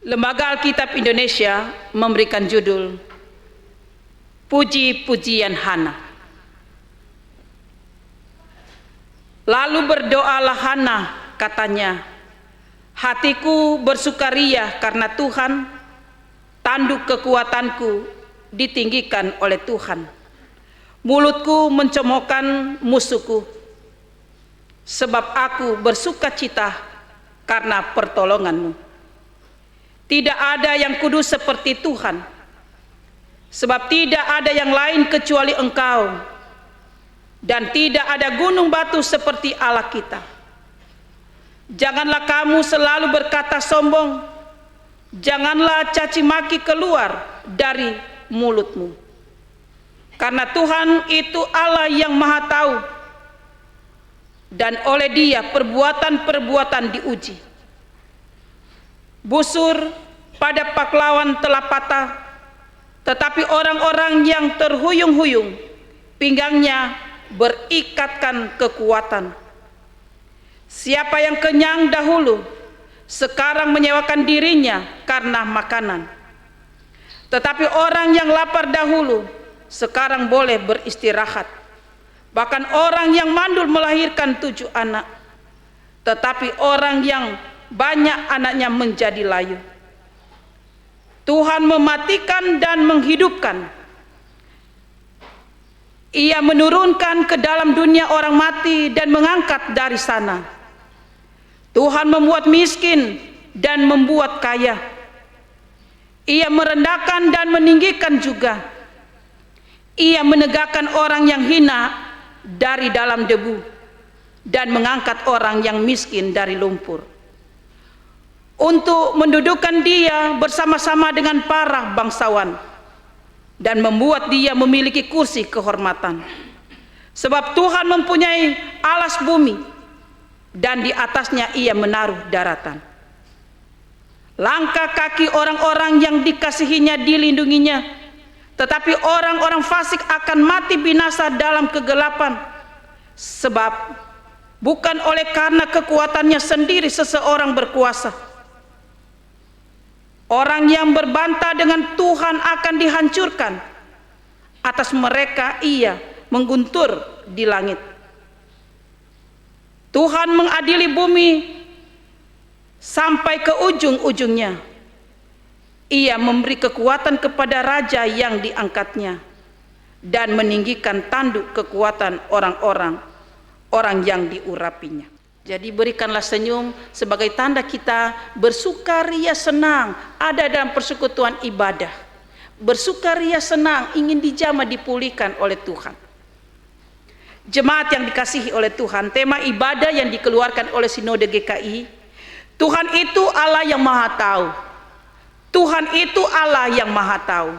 Lembaga Alkitab Indonesia memberikan judul Puji-pujian Hana. Lalu berdoalah Hana, katanya, hatiku bersukaria karena Tuhan, tanduk kekuatanku ditinggikan oleh Tuhan. Mulutku mencemoohkan musuhku, sebab aku bersukacita karena pertolonganmu. Tidak ada yang kudus seperti Tuhan, sebab tidak ada yang lain kecuali Engkau, dan tidak ada gunung batu seperti Allah kita. Janganlah kamu selalu berkata sombong, janganlah caci maki keluar dari mulutmu. Karena Tuhan itu Allah yang Maha Tahu, dan oleh Dia perbuatan-perbuatan diuji. Busur pada paklawan telah patah, tetapi orang-orang yang terhuyung-huyung pinggangnya berikatkan kekuatan. Siapa yang kenyang dahulu sekarang menyewakan dirinya karena makanan, tetapi orang yang lapar dahulu sekarang boleh beristirahat. Bahkan orang yang mandul melahirkan 7 anak, tetapi orang yang banyak anaknya menjadi layu. Tuhan mematikan dan menghidupkan. Ia menurunkan ke dalam dunia orang mati dan mengangkat dari sana. Tuhan membuat miskin dan membuat kaya. Ia merendahkan dan meninggikan juga. Ia menegakkan orang yang hina dari dalam debu dan mengangkat orang yang miskin dari lumpur, untuk mendudukkan dia bersama-sama dengan para bangsawan dan membuat dia memiliki kursi kehormatan. Sebab Tuhan mempunyai alas bumi dan di atasnya Ia menaruh daratan. Langkah kaki orang-orang yang dikasihinya dilindunginya, tetapi orang-orang fasik akan mati binasa dalam kegelapan. Sebab bukan oleh karena kekuatannya sendiri seseorang berkuasa. Orang yang berbantah dengan Tuhan akan dihancurkan. Atas mereka Ia mengguntur di langit. Tuhan mengadili bumi sampai ke ujung-ujungnya. Ia memberi kekuatan kepada raja yang diangkatnya dan meninggikan tanduk kekuatan orang yang diurapinya. Jadi berikanlah senyum sebagai tanda kita bersukaria senang ada dalam persekutuan ibadah. Bersukaria senang ingin dijamah dipulihkan oleh Tuhan. Jemaat yang dikasihi oleh Tuhan, tema ibadah yang dikeluarkan oleh Sinode GKI, Tuhan itu Allah yang Maha Tahu. Tuhan itu Allah yang Maha Tahu.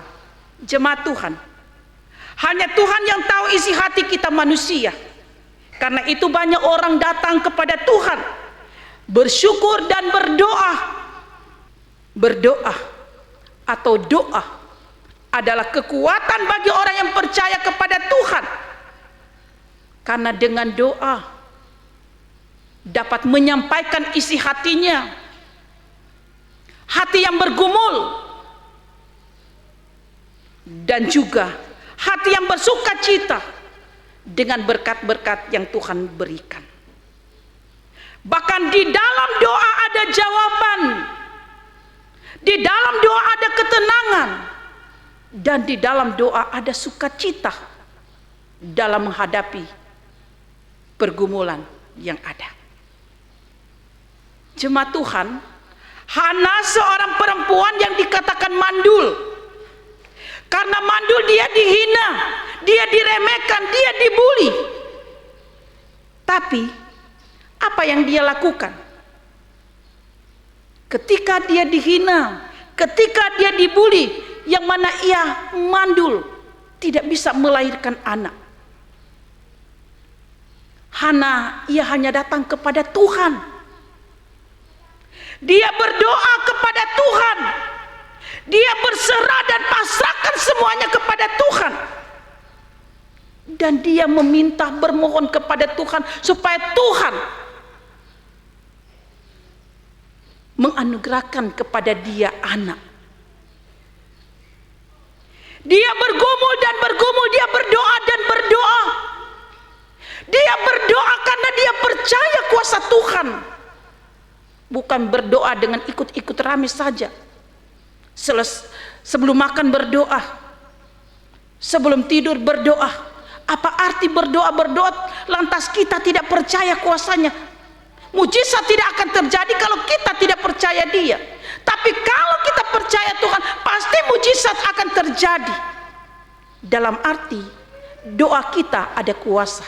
Jemaat Tuhan, hanya Tuhan yang tahu isi hati kita manusia. Karena itu banyak orang datang kepada Tuhan bersyukur dan berdoa. Berdoa atau doa adalah kekuatan bagi orang yang percaya kepada Tuhan. Karena dengan doa dapat menyampaikan isi hatinya, hati yang bergumul, dan juga hati yang bersukacita dengan berkat-berkat yang Tuhan berikan. Bahkan di dalam doa ada jawaban, di dalam doa ada ketenangan, dan di dalam doa ada sukacita dalam menghadapi pergumulan yang ada. Jemaat Tuhan, Hana seorang perempuan yang dikatakan mandul. Karena mandul dia dihina, dia diremehkan, dia dibuli. Tapi apa yang dia lakukan? Ketika dia dihina, ketika dia dibuli, yang mana ia mandul, tidak bisa melahirkan anak. Hana, ia hanya datang kepada Tuhan. Dia berdoa kepada Tuhan. Dia berserah dan pasrahkan semuanya kepada Tuhan. Dan dia meminta, bermohon kepada Tuhan supaya Tuhan menganugerahkan kepada dia anak. Dia bergumul dan bergumul, dia berdoa dan berdoa. Dia berdoa karena dia percaya kuasa Tuhan. Bukan berdoa dengan ikut-ikut rame saja. Sebelum makan berdoa, sebelum tidur berdoa. Apa arti berdoa lantas kita tidak percaya kuasanya? Mujizat tidak akan terjadi kalau kita tidak percaya dia. Tapi kalau kita percaya Tuhan, pasti mujizat akan terjadi. Dalam arti doa kita ada kuasa.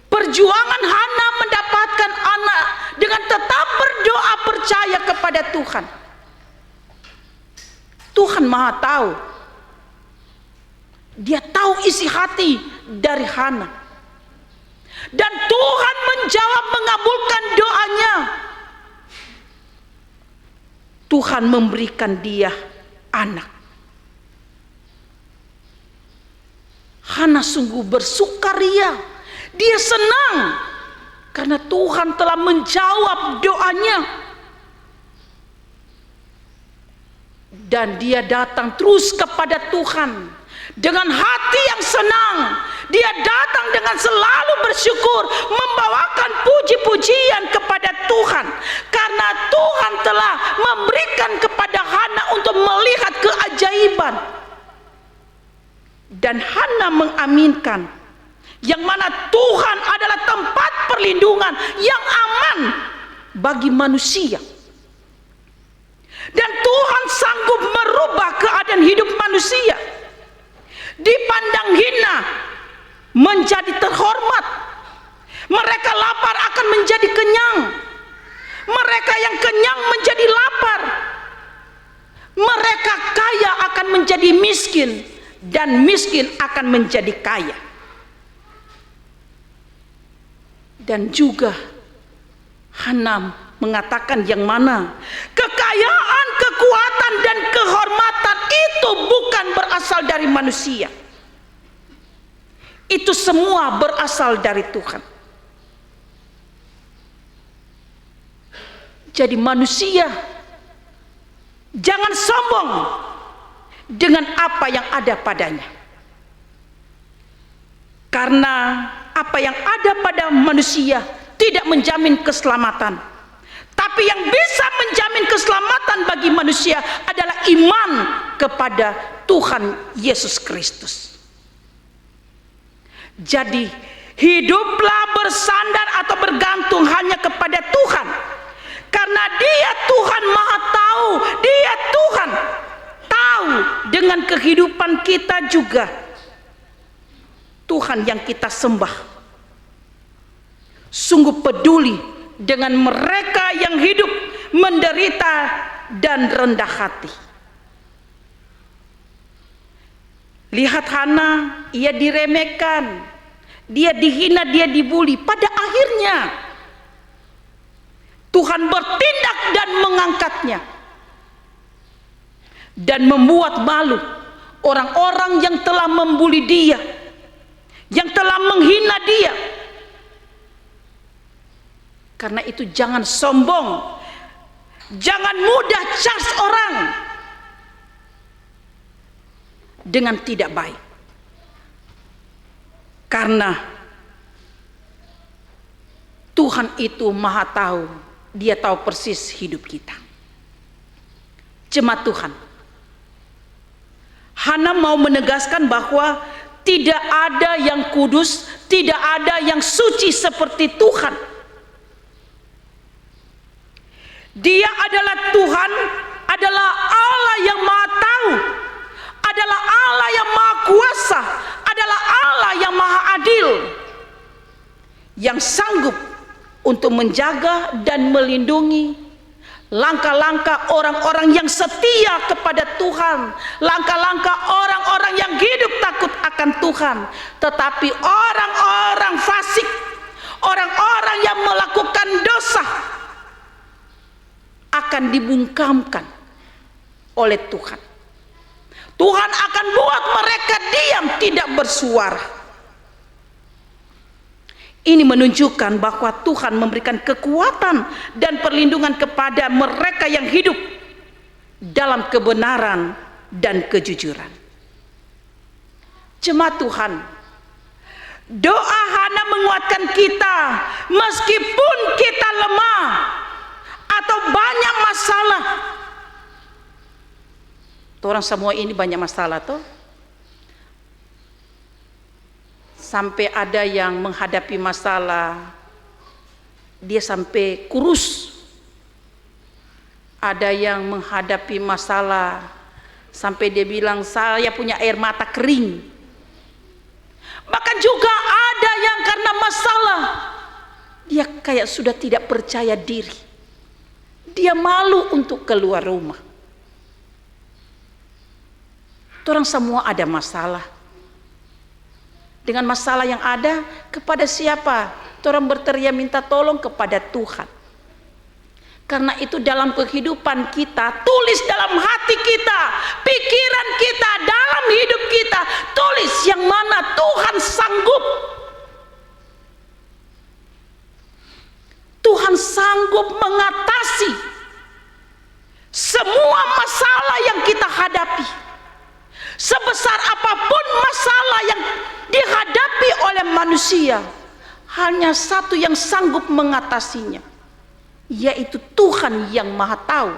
Perjuangan Hana mendapatkan anak dengan tetap berdoa percaya kepada Tuhan. Tuhan Maha tahu. Dia tahu isi hati dari Hana. Dan Tuhan menjawab, mengabulkan doanya. Tuhan memberikan dia anak. Hana sungguh bersukaria. Dia senang karena Tuhan telah menjawab doanya. Dan dia datang terus kepada Tuhan dengan hati yang senang. Dia datang dengan selalu bersyukur, membawakan puji-pujian kepada Tuhan, karena Tuhan telah memberikan kepada Hana untuk melihat keajaiban. Dan Hana mengaminkan, yang mana Tuhan adalah tempat perlindungan yang aman bagi manusia. Dan Tuhan sanggup merubah keadaan hidup manusia. Dipandang hina menjadi terhormat. Mereka lapar akan menjadi kenyang. Mereka yang kenyang menjadi lapar. Mereka kaya akan menjadi miskin, dan miskin akan menjadi kaya. Dan juga Hana mengatakan yang mana kekayaan, kekuatan dan kehormatan itu bukan berasal dari manusia. Itu semua berasal dari Tuhan. Jadi manusia jangan sombong dengan apa yang ada padanya. Karena apa yang ada pada manusia tidak menjamin keselamatan. Tapi yang bisa menjamin keselamatan bagi manusia adalah iman kepada Tuhan Yesus Kristus. Jadi hiduplah bersandar atau bergantung hanya kepada Tuhan. Karena dia Tuhan Maha tahu. Dia Tuhan tahu dengan kehidupan kita juga. Tuhan yang kita sembah sungguh peduli dengan mereka yang hidup menderita dan rendah hati. Lihat Hana, ia diremehkan, dia dihina, dia dibuli. Pada akhirnya Tuhan bertindak dan mengangkatnya, dan membuat malu orang-orang yang telah membuli dia, yang telah menghina dia. Karena itu jangan sombong, jangan mudah charge orang dengan tidak baik. Karena Tuhan itu Maha tahu, dia tahu persis hidup kita. Jemaat Tuhan, Hana mau menegaskan bahwa tidak ada yang kudus, tidak ada yang suci seperti Tuhan. Dia adalah Tuhan, adalah Allah yang Maha tahu, adalah Allah yang Maha kuasa, adalah Allah yang Maha adil, yang sanggup untuk menjaga dan melindungi langkah-langkah orang-orang yang setia kepada Tuhan, langkah-langkah orang-orang yang hidup takut akan Tuhan. Tetapi orang-orang fasik, orang-orang yang melakukan dosa akan dibungkamkan oleh Tuhan. Tuhan akan buat mereka diam, tidak bersuara. Ini menunjukkan bahwa Tuhan memberikan kekuatan dan perlindungan kepada mereka yang hidup dalam kebenaran dan kejujuran. Jemaat Tuhan, doa Hana menguatkan kita meskipun kita lemah atau banyak masalah. Orang semua ini banyak masalah toh. Sampai ada yang menghadapi masalah dia sampai kurus. Ada yang menghadapi masalah sampai dia bilang saya punya air mata kering. Bahkan juga ada yang karena masalah dia kayak sudah tidak percaya diri. Dia malu untuk keluar rumah. Orang semua ada masalah. Dengan masalah yang ada, kepada siapa? Orang berteriak minta tolong kepada Tuhan. Karena itu dalam kehidupan kita, tulis dalam hati kita, pikiran kita, dalam hidup kita, tulis yang mana Tuhan sanggup. Tuhan sanggup mengatasi semua masalah yang kita hadapi. Sebesar apapun masalah yang dihadapi oleh manusia, hanya satu yang sanggup mengatasinya, yaitu Tuhan yang Maha Tahu.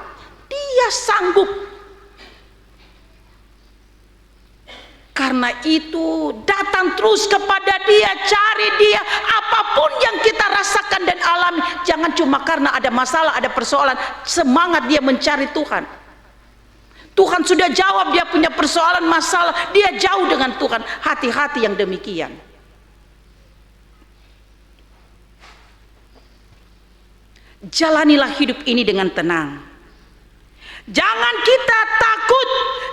Dia sanggup. Karena itu datang terus kepada Dia, cari Dia, apapun yang kita rasakan dan alami. Jangan cuma karena ada masalah, ada persoalan, semangat dia mencari Tuhan. Tuhan sudah jawab dia punya persoalan masalah, dia jauh dengan Tuhan. Hati-hati yang demikian. Jalanilah hidup ini dengan tenang. Jangan kita takut,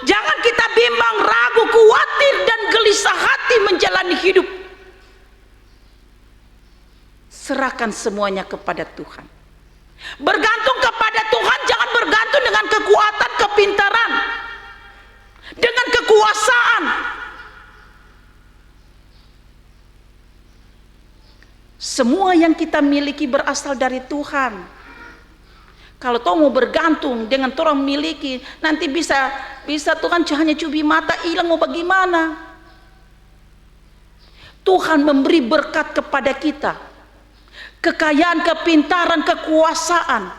jangan kita bimbang, ragu, khawatir dan gelisah hati menjalani hidup. Serahkan semuanya kepada Tuhan. Bergantung kepada Tuhan, jangan bergantung dengan kekuatan, kepintaran, dengan kekuasaan. Semua yang kita miliki berasal dari Tuhan. Kalau toh mau bergantung dengan orang miliki, nanti bisa Tuhan hanya cubi mata hilang, mau bagaimana? Tuhan memberi berkat kepada kita. Kekayaan, kepintaran, kekuasaan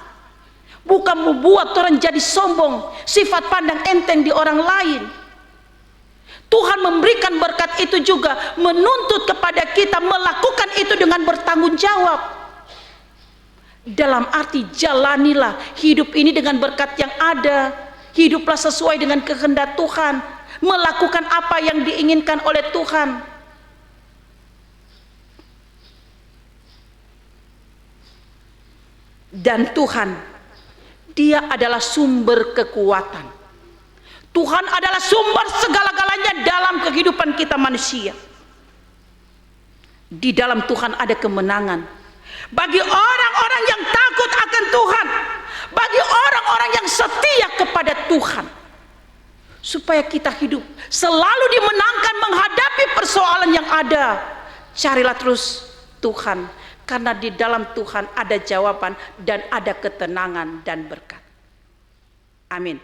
bukan membuat orang jadi sombong, sifat pandang enteng di orang lain. Tuhan memberikan berkat itu juga menuntut kepada kita melakukan itu dengan bertanggung jawab. Dalam arti jalanilah hidup ini dengan berkat yang ada, hiduplah sesuai dengan kehendak Tuhan, melakukan apa yang diinginkan oleh Tuhan. Dan Tuhan, Dia adalah sumber kekuatan. Tuhan adalah sumber segala-galanya dalam kehidupan kita manusia. Di dalam Tuhan ada kemenangan. Bagi orang-orang yang takut akan Tuhan, bagi orang-orang yang setia kepada Tuhan, supaya kita hidup selalu dimenangkan menghadapi persoalan yang ada. Carilah terus Tuhan. Karena di dalam Tuhan ada jawaban dan ada ketenangan dan berkat. Amin.